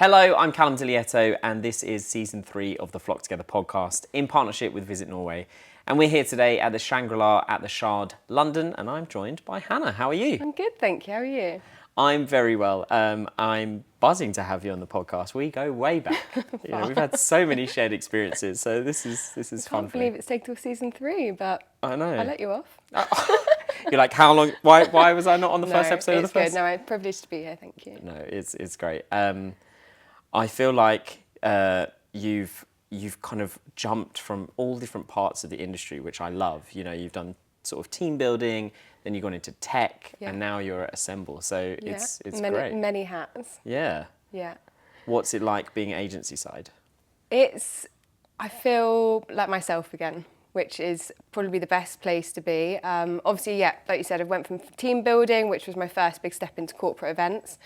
Hello, I'm Callum Dilietto, and this is season 3 of the Flock Together podcast in partnership with Visit Norway. And we're here today at the Shangri-La at the Shard, London, and I'm joined by Hannah. How are you? I'm good, thank you. How are you? I'm very well. I'm buzzing to have you on the podcast. We go way back. We've had so many shared experiences, so this is fun. I can't believe it's taken till season 3, but I know. I let you off. You're like, how long? Why was I not on the first episode of the first? It's good. No, I'm privileged to be here. Thank you. No, it's great. I feel like you've kind of jumped from all different parts of the industry, which I love. You know, you've done sort of team building, then you've gone into tech, and now you're at Assemble. So it's great. Many hats. Yeah. Yeah. What's it like being agency side? I feel like myself again, which is probably the best place to be. Obviously, like you said, I went from team building, which was my first big step into corporate events.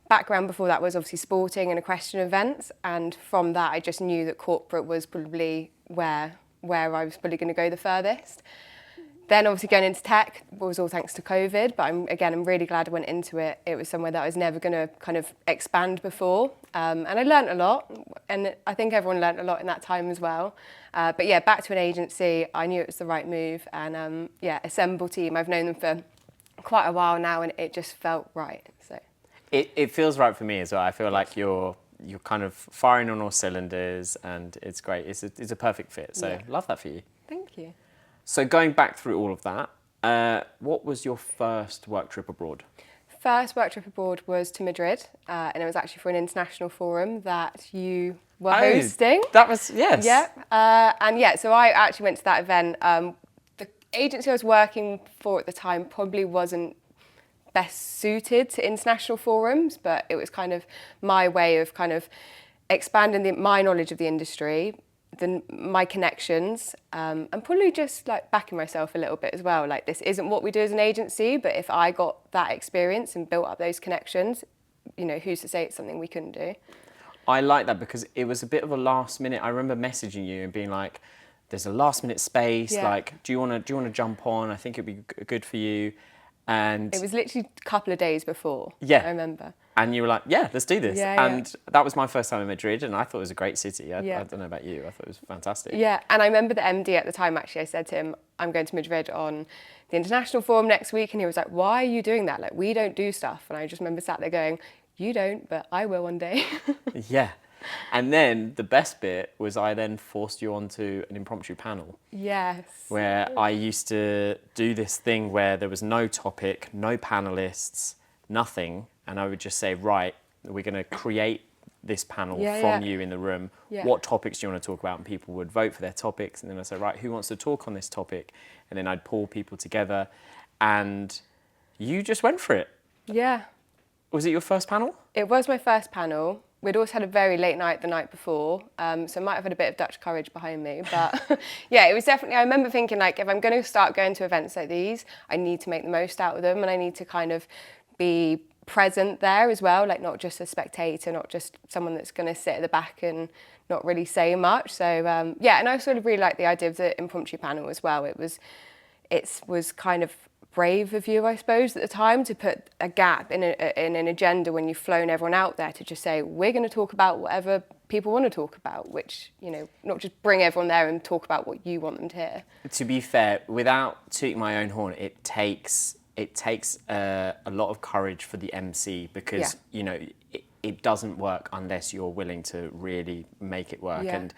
Background before that was obviously sporting and equestrian events, and from that I just knew that corporate was probably where I was probably going to go the furthest. Then obviously going into tech was all thanks to COVID, but I'm really glad I went into it. It was somewhere that I was never going to kind of expand before, and I learnt a lot, and I think everyone learnt a lot in that time as well. But yeah, back to an agency, I knew it was the right move, and Assemble team, I've known them for quite a while now, and it just felt right. So. It feels right for me as well. I feel like you're kind of firing on all cylinders, and it's great. It's a perfect fit. So love that for you. Thank you. So going back through all of that, what was your first work trip abroad? First work trip abroad was to Madrid, and it was actually for an international forum that you were hosting. That was, yes. Yeah, so I actually went to that event. The agency I was working for at the time probably wasn't best suited to international forums, but it was kind of my way of kind of expanding my knowledge of the industry, my connections, and probably just like backing myself a little bit as well. Like, this isn't what we do as an agency, but if I got that experience and built up those connections, you know, who's to say it's something we couldn't do? I like that because it was a bit of a last minute. I remember messaging you and being like, there's a last minute space, like, do you want to jump on? I think it'd be good for you. And it was literally a couple of days before, I remember. And you were like, yeah, let's do this. And that was my first time in Madrid, and I thought it was a great city. I don't know about you, I thought it was fantastic. Yeah, and I remember the MD at the time, actually, I said to him, I'm going to Madrid on the International Forum next week, and he was like, why are you doing that? Like, we don't do stuff. And I just remember sat there going, you don't, but I will one day. Yeah. And then the best bit was I then forced you onto an impromptu panel. Yes. Where I used to do this thing where there was no topic, no panellists, nothing. And I would just say, right, we're going to create this panel from you in the room. Yeah. What topics do you want to talk about? And people would vote for their topics. And then I'd say, right, who wants to talk on this topic? And then I'd pull people together. And you just went for it. Yeah. Was it your first panel? It was my first panel. We'd also had a very late night the night before, so I might have had a bit of Dutch courage behind me. But yeah, it was definitely, I remember thinking, like, if I'm going to start going to events like these, I need to make the most out of them, and I need to kind of be present there as well, like not just a spectator, not just someone that's going to sit at the back and not really say much. So and I sort of really liked the idea of the impromptu panel as well. It was kind of brave of you, I suppose, at the time, to put a gap in an agenda when you've flown everyone out there to just say, we're going to talk about whatever people want to talk about, which, you know, not just bring everyone there and talk about what you want them to hear. To be fair, without tooting my own horn, it takes a lot of courage for the MC because, you know, it doesn't work unless you're willing to really make it work. And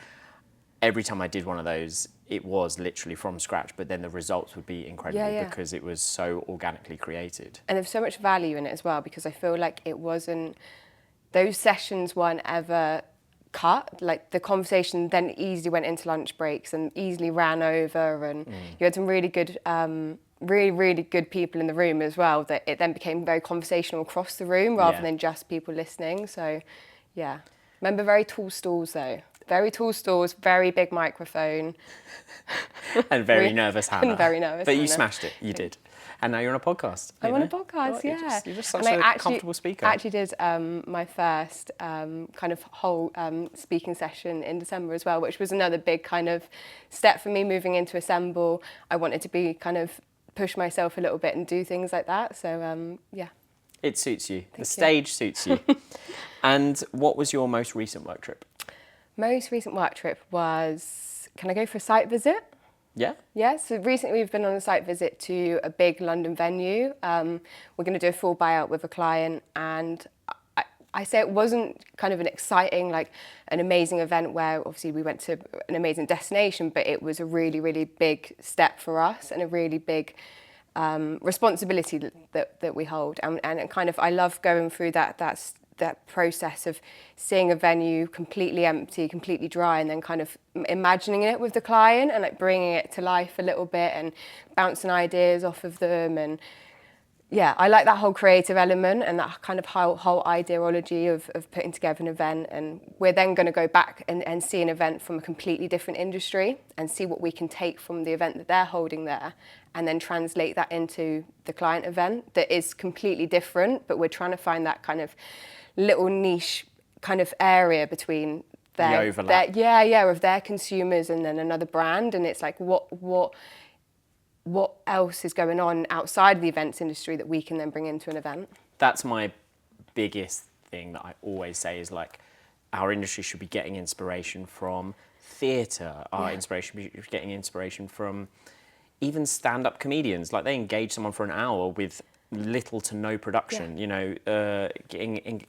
every time I did one of those, it was literally from scratch, but then the results would be incredible because it was so organically created. And there's so much value in it as well, because I feel like those sessions weren't ever cut. Like, the conversation then easily went into lunch breaks and easily ran over, and you had some really good, really good people in the room as well, that it then became very conversational across the room rather than just people listening. So, yeah. Remember, very tall stools though. Very tall stools, very big microphone. And very nervous Hannah. And very nervous But you smashed it, you did. And now you're on a podcast. I'm on a podcast, You're just such a comfortable speaker. I actually did my first kind of whole speaking session in December as well, which was another big kind of step for me moving into Assemble. I wanted to be kind of push myself a little bit and do things like that. So, yeah. It suits you. The stage suits you. And what was your most recent work trip? Most recent work trip was, can I go for a site visit? Yeah. Yeah, so recently we've been on a site visit to a big London venue. We're going to do a full buyout with a client, and I say it wasn't kind of an exciting, like an amazing event where obviously we went to an amazing destination, but it was a really, really big step for us and a really big responsibility that we hold. And it kind of, I love going through that process of seeing a venue completely empty, completely dry, and then kind of imagining it with the client and like bringing it to life a little bit and bouncing ideas off of them. And yeah, I like that whole creative element and that kind of whole ideology of putting together an event. And we're then going to go back and see an event from a completely different industry and see what we can take from the event that they're holding there and then translate that into the client event that is completely different, but we're trying to find that kind of little niche kind of area between The overlap. of their consumers and then another brand. And it's like, what else is going on outside of the events industry that we can then bring into an event? That's my biggest thing that I always say is like, our industry should be getting inspiration from theatre. Our inspiration should be getting inspiration from even stand-up comedians. Like they engage someone for an hour with little to no production. You know,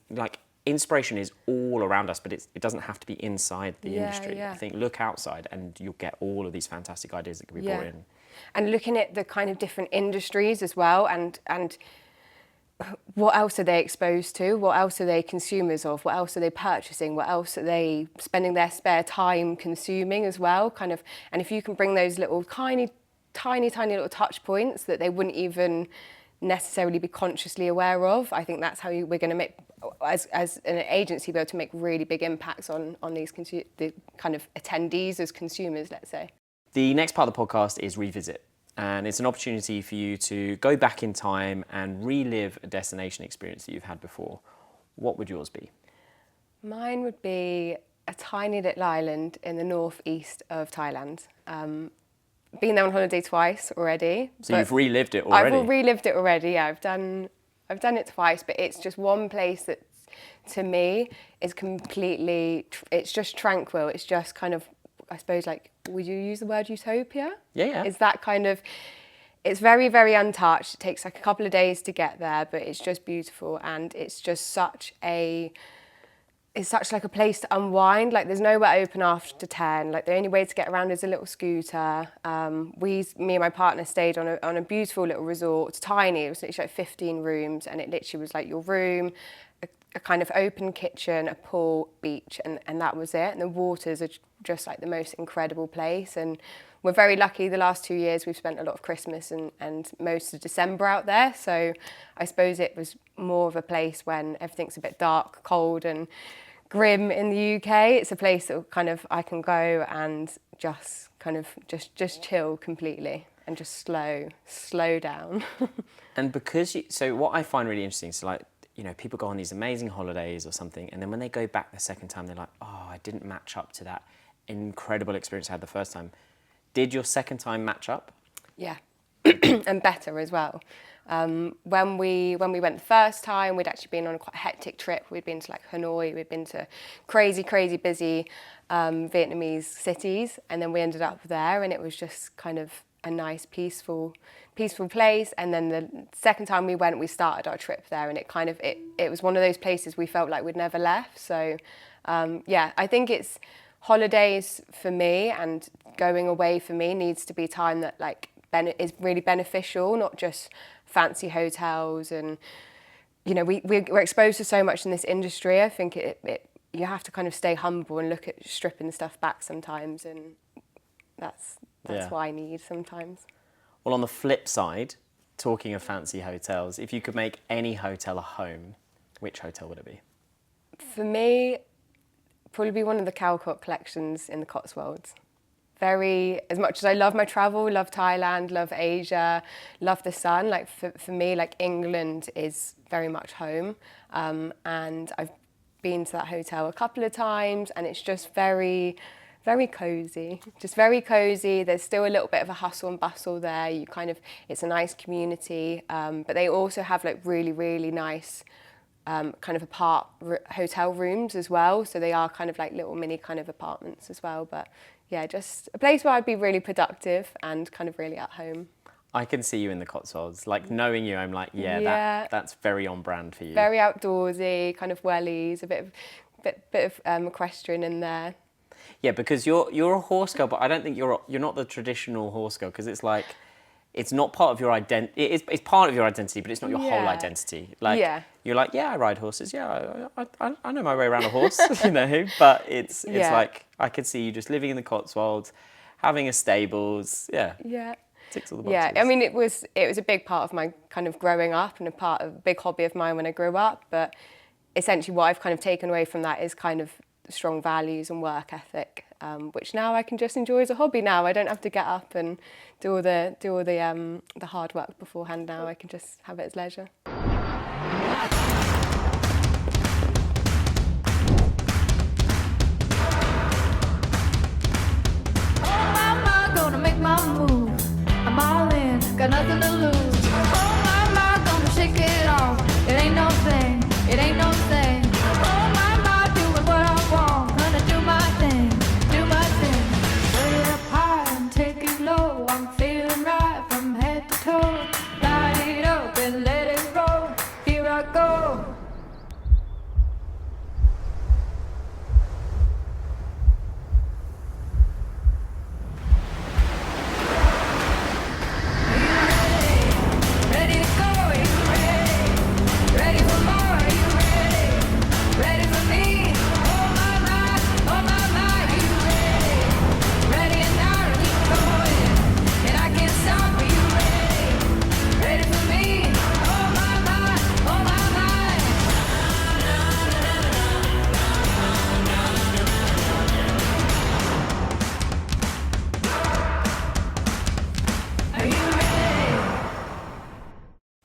like inspiration is all around us, but it doesn't have to be inside the industry. I think look outside and you'll get all of these fantastic ideas that can be brought in. And looking at the kind of different industries as well, and what else are they exposed to? What else are they consumers of? What else are they purchasing? What else are they spending their spare time consuming as well? Kind of, and if you can bring those little tiny little touch points that they wouldn't even necessarily be consciously aware of, I think that's how we're going to make, as an agency, be able to make really big impacts on these the kind of attendees as consumers, let's say. The next part of the podcast is Revisit, and it's an opportunity for you to go back in time and relive a destination experience that you've had before. What would yours be? Mine would be a tiny little island in the northeast of Thailand. Been there on holiday twice already. So you've relived it already? I've relived it already, yeah. I've done it twice, but it's just one place that, to me, is completely, it's just tranquil. It's just kind of, I suppose, like, would you use the word utopia? Yeah. Is that kind of, it's very, very untouched. It takes like a couple of days to get there, but it's just beautiful. And it's just such like a place to unwind. Like there's nowhere open after 10. Like the only way to get around is a little scooter. Me and my partner stayed on a beautiful little resort. It's tiny. It was literally like 15 rooms, and it literally was like your room, a kind of open kitchen, a pool, beach, and that was it. And the waters are just like the most incredible place. And we're very lucky the last 2 years we've spent a lot of Christmas and most of December out there. So I suppose it was more of a place when everything's a bit dark, cold and grim in the UK. It's a place that kind of I can go and just kind of just chill completely and just slow down. And because so what I find really interesting is like, you know, people go on these amazing holidays or something, and then when they go back the second time, they're like, oh, I didn't match up to that incredible experience I had the first time. Did your second time match up? Yeah, and better as well. When we went the first time, we'd actually been on a quite hectic trip. We'd been to like Hanoi, we'd been to crazy busy Vietnamese cities, and then we ended up there, and it was just kind of a nice peaceful place. And then the second time we went, we started our trip there, and it was one of those places we felt like we'd never left. So I think it's holidays for me, and going away for me needs to be time that like is really beneficial, not just fancy hotels. And you know, we're exposed to so much in this industry. I think you have to kind of stay humble and look at stripping stuff back sometimes, and that's what I need sometimes. Well, on the flip side, talking of fancy hotels, if you could make any hotel a home, which hotel would it be? For me, probably be one of the Calcott collections in the Cotswolds. As much as I love my travel, love Thailand, love Asia, love the sun, like for me, like England is very much home. And I've been to that hotel a couple of times, and it's just very, very cozy, just very cozy. There's still a little bit of a hustle and bustle there. It's a nice community, but they also have like really, really nice kind of hotel rooms as well. So they are kind of like little mini kind of apartments as well. But yeah, just a place where I'd be really productive and kind of really at home. I can see you in the Cotswolds. Like, knowing you, I'm like, that's very on brand for you. Very outdoorsy, kind of wellies, a bit of equestrian in there. Yeah, because you're a horse girl, but I don't think you're not the traditional horse girl, because it's like, it's not part of your identity. It's part of your identity, but it's not your whole identity. Like, you're like, I ride horses. Yeah, I know my way around a horse, you know. But it's like, I could see you just living in the Cotswolds, having a stables. Yeah. Yeah. Ticks all the boxes. Yeah, I mean, it was a big part of my kind of growing up and a big hobby of mine when I grew up. But essentially, what I've kind of taken away from that is kind of strong values and work ethic, which now I can just enjoy as a hobby. Now I don't have to get up and do all the hard work beforehand. Now I can just have it as leisure. Got nothing to lose. Oh my, gonna shake it off. It ain't no thing, it ain't no thing. Oh my, doing what I want. Gonna do my thing, Put it up high and take it low. I'm feeling right from head to toe. Light it up and let it roll. Here I go.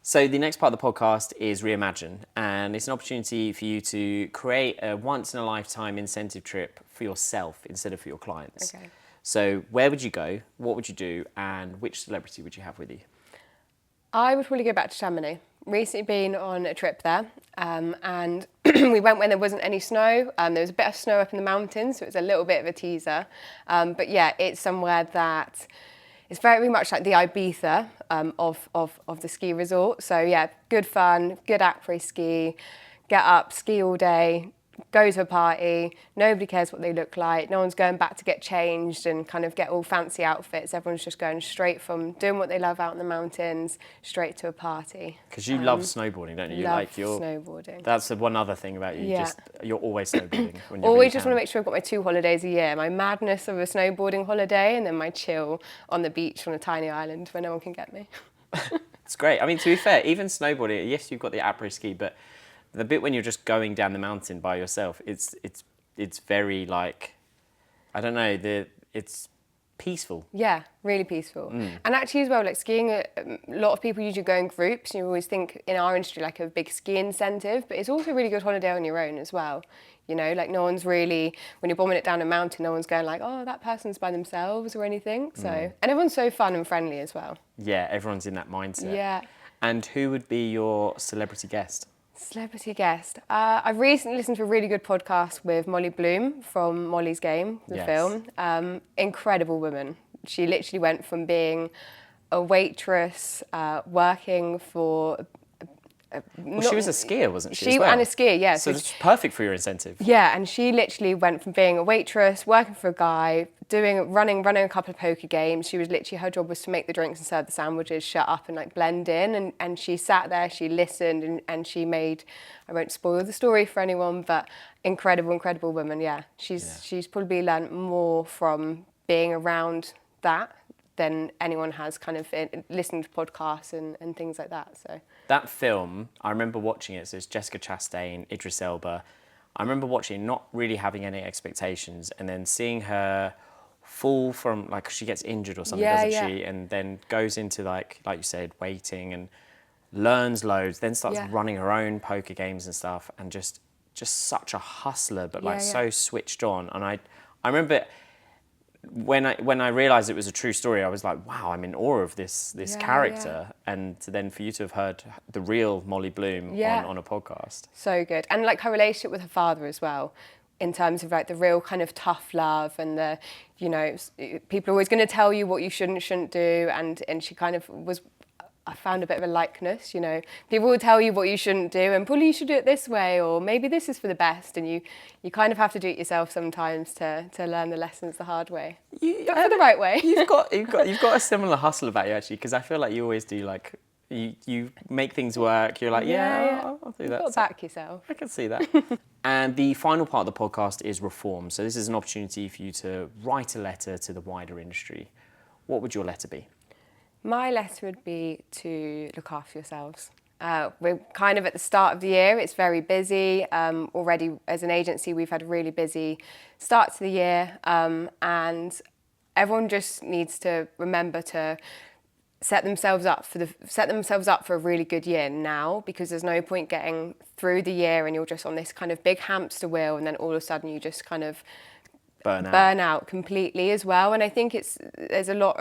So the next part of the podcast is Reimagine, and it's an opportunity for you to create a once-in-a-lifetime incentive trip for yourself instead of for your clients. Okay. So where would you go, what would you do, and which celebrity would you have with you? I would probably go back to Chamonix. Recently been on a trip there, and we went when there wasn't any snow. There was a bit of snow up in the mountains, so it was a little bit of a teaser. But yeah, it's somewhere that it's very much like the Ibiza of the ski resort. So yeah, good fun, good après ski, get up, ski all day, go to a party, nobody cares what they look like, no one's going back to get changed and kind of get all fancy outfits. Everyone's just going straight from doing what they love out in the mountains straight to a party. Because you love snowboarding, don't you? Love snowboarding. That's the one other thing about you. Yeah. You're always snowboarding. When you're Always just want to make sure I've got my 2 holidays a year. My madness of a snowboarding holiday and then my chill on the beach on a tiny island where no one can get me. It's great. I mean, to be fair, even snowboarding, yes, you've got the après ski, but the bit when you're just going down the mountain by yourself, it's very like, I don't know, it's peaceful. Yeah, really peaceful. And actually as well, like skiing, a lot of people usually go in groups. You always think in our industry like a big ski incentive, but it's also a really good holiday on your own as well. You know, like no one's really, when you're bombing it down a mountain, no one's going like, oh, that person's by themselves or anything. So, and everyone's so fun and friendly as well. Yeah, everyone's in that mindset. Yeah. And who would be your celebrity guest? Celebrity guest. I've recently listened to a really good podcast with Molly Bloom from Molly's Game, the film. Incredible woman. She literally went from being a waitress, working for... she was a skier, wasn't she? As well? And a skier, yeah. So it's perfect for your incentive. Yeah, and she literally went from being a waitress, working for a guy, running a couple of poker games. She was literally, her job was to make the drinks and serve the sandwiches, shut up and like blend in. And she sat there, she listened, and she made, I won't spoil the story for anyone, but incredible woman, yeah. She's probably learned more from being around that than anyone has kind of listened to podcasts and things like that. So that film, I remember watching it. So it's Jessica Chastain, Idris Elba. I remember watching it, not really having any expectations, and then seeing her fall from, like, she gets injured or something, doesn't she? And then goes into like you said, waiting and learns loads, then starts running her own poker games and stuff, and just such a hustler, but like so switched on. And I remember when I realised it was a true story, I was like, wow, I'm in awe of this character. And then for you to have heard the real Molly Bloom on a podcast. So good. And like her relationship with her father as well, in terms of like the real kind of tough love and the, you know, people are always going to tell you what you shouldn't do. And she kind of was, I found a bit of a likeness, you know. People will tell you what you shouldn't do and probably you should do it this way, or maybe this is for the best, and you kind of have to do it yourself sometimes to learn the lessons the hard way. But for the right way. You've got a similar hustle about you actually, because I feel like you always do like you make things work. You're like, I'll do that. You've got to back yourself. I can see that. And the final part of the podcast is reform. So this is an opportunity for you to write a letter to the wider industry. What would your letter be? My letter would be to look after yourselves. We're kind of at the start of the year. It's very busy. Already as an agency, we've had a really busy start to the year. And everyone just needs to remember to set themselves up for a really good year now, because there's no point getting through the year and you're just on this kind of big hamster wheel, and then all of a sudden you just kind of burn out completely as well. And I think there's a lot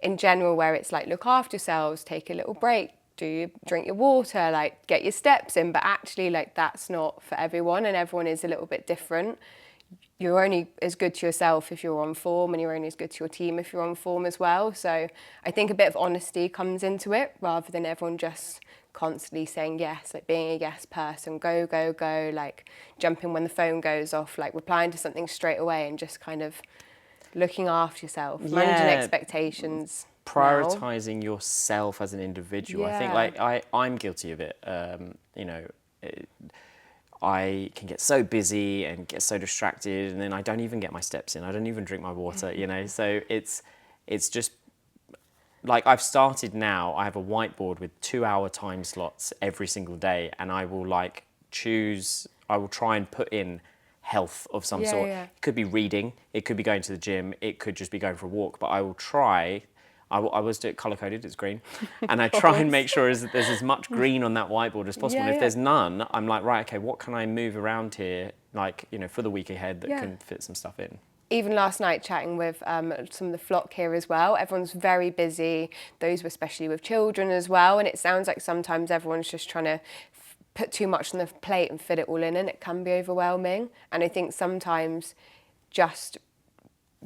in general where it's like, look after yourselves, take a little break, drink your water, like get your steps in, but actually like that's not for everyone, and everyone is a little bit different. You're only as good to yourself if you're on form, and you're only as good to your team if you're on form as well. So I think a bit of honesty comes into it, rather than everyone just constantly saying yes, like being a yes person, go, like jumping when the phone goes off, like replying to something straight away, and just kind of looking after yourself, managing expectations. Prioritising yourself as an individual. I think like I'm guilty of it. You know, I can get so busy and get so distracted, and then I don't even get my steps in. I don't even drink my water, you know. So it's just like I've started now. I have a whiteboard with 2-hour time slots every single day, and I will like I will try and put in health of some sort. Yeah. It could be reading, it could be going to the gym, it could just be going for a walk, but I will try. I always do it colour-coded, it's green. And I try and make sure there's as much green on that whiteboard as possible. And if there's none, I'm like, right, okay, what can I move around here, like, you know, for the week ahead that can fit some stuff in? Even last night chatting with some of the flock here as well, everyone's very busy, those especially with children as well. And it sounds like sometimes everyone's just trying to put too much on the plate and fit it all in, and it can be overwhelming. And I think sometimes just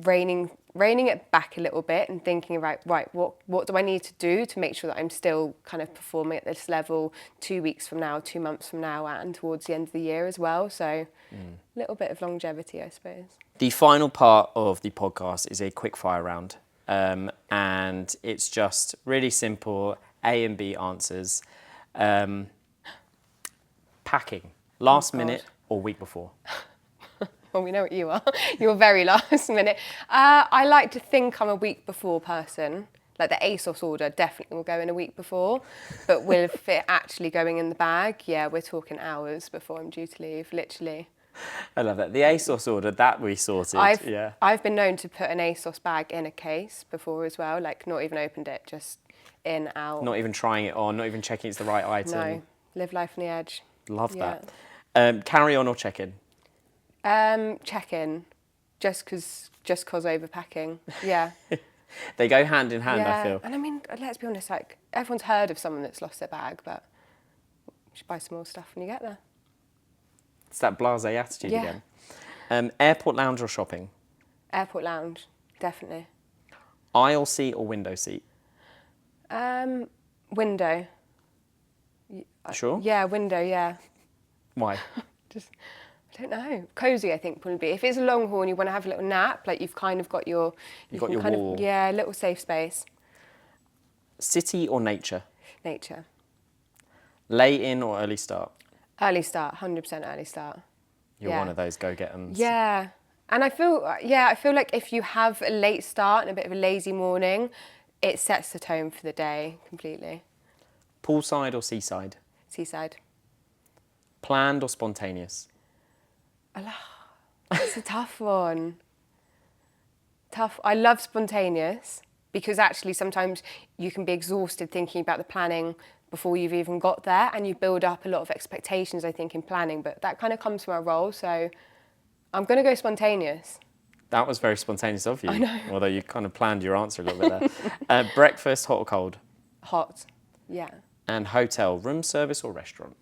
reining it back a little bit and thinking about, right, what do I need to do to make sure that I'm still kind of performing at this level 2 weeks from now, 2 months from now, and towards the end of the year as well. So a little bit of longevity, I suppose. The final part of the podcast is a quick fire round. And it's just really simple A and B answers. Packing, last minute or week before? Well, we know what you are. You're very last minute. I like to think I'm a week before person. Like the ASOS order definitely will go in a week before, but with it actually going in the bag, we're talking hours before I'm due to leave, literally. I love that. The ASOS order, that we sorted. I've been known to put an ASOS bag in a case before as well, like not even opened it, just in, out. Not even trying it on, not even checking it's the right item. No, live life on the edge. Love that. Carry on or check in? Check in, just cause overpacking. Yeah. They go hand in hand, I feel. And I mean, let's be honest, like everyone's heard of someone that's lost their bag, but you should buy some more stuff when you get there. It's that blasé attitude again. Airport lounge or shopping? Airport lounge, definitely. Aisle seat or window seat? Window. Sure? Yeah, window, yeah. Why? I don't know. Cosy, I think, probably. If it's a long haul and you want to have a little nap, like you've kind of got your... You've got your wall. A little safe space. City or nature? Nature. Lay in or early start? Early start, 100% early start. You're one of those go-getters. Yeah. And I feel like if you have a late start and a bit of a lazy morning, it sets the tone for the day completely. Poolside or seaside? Seaside. Planned or spontaneous? It's a tough one. I love spontaneous because actually sometimes you can be exhausted thinking about the planning before you've even got there, and you build up a lot of expectations, I think, in planning, but that kind of comes from our role, so I'm going to go spontaneous. That was very spontaneous of you. I know. Although you kind of planned your answer a little bit there. Breakfast, hot or cold? Hot. Yeah. And hotel, room service or restaurant?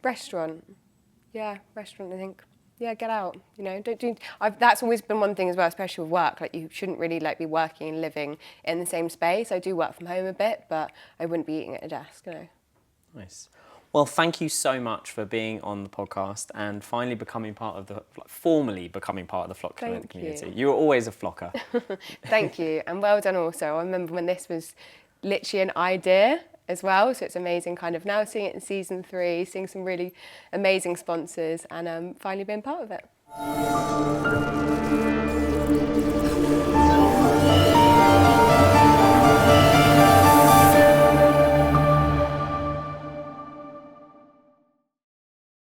Restaurant. Yeah, restaurant, I think. Yeah, get out. You know, that's always been one thing as well, especially with work. Like, you shouldn't really be working and living in the same space. I do work from home a bit, but I wouldn't be eating at a desk. You know. Nice. Well, thank you so much for being on the podcast and finally formally becoming part of the Flock community. You were always a flocker. Thank you, and well done also. I remember when this was literally an idea as well, so it's amazing kind of now seeing it in season 3, seeing some really amazing sponsors and finally being part of it.